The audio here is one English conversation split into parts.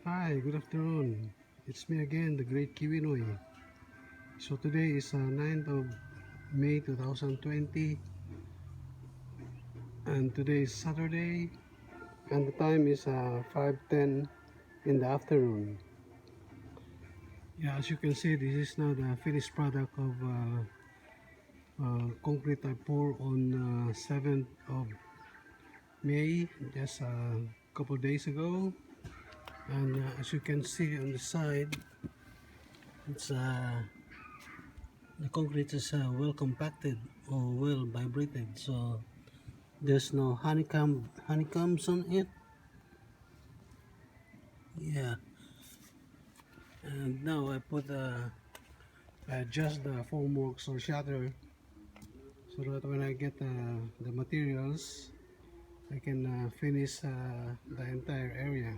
Hi, good afternoon. It's me again, the Great Kiwinoy. So today is 9th of May 2020, and today is Saturday, and the time is 5:10 in the afternoon. Yeah, as you can see, this is now the finished product of concrete I poured on 7th of May, just a couple days ago. And as you can see on the side, it's the concrete is well compacted or well vibrated, so there's no honeycombs on it. Yeah, and now I adjust the formworks or shutter so that when I get the materials, I can finish the entire area.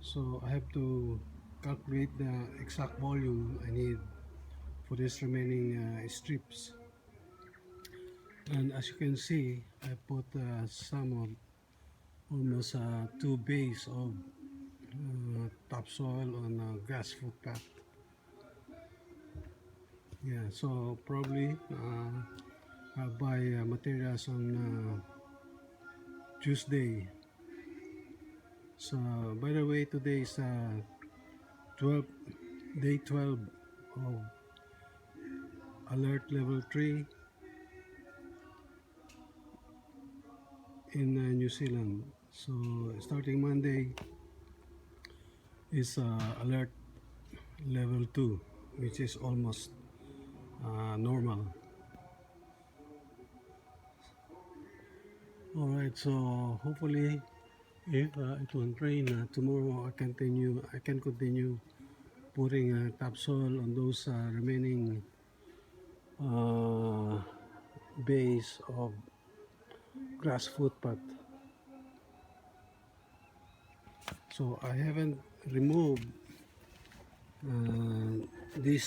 So I have to calculate the exact volume I need for this remaining strips. And as you can see, I put some of almost 2 bays of topsoil on grass footpath. Yeah, so probably I'll buy materials on Tuesday. So by the way, today is 12 day 12 of alert level 3 in New Zealand. So starting Monday is alert level 2, which is almost normal. All right, so hopefully if it won't rain tomorrow, I can continue putting topsoil on those remaining uh, base of grass footpath. So I haven't removed uh, this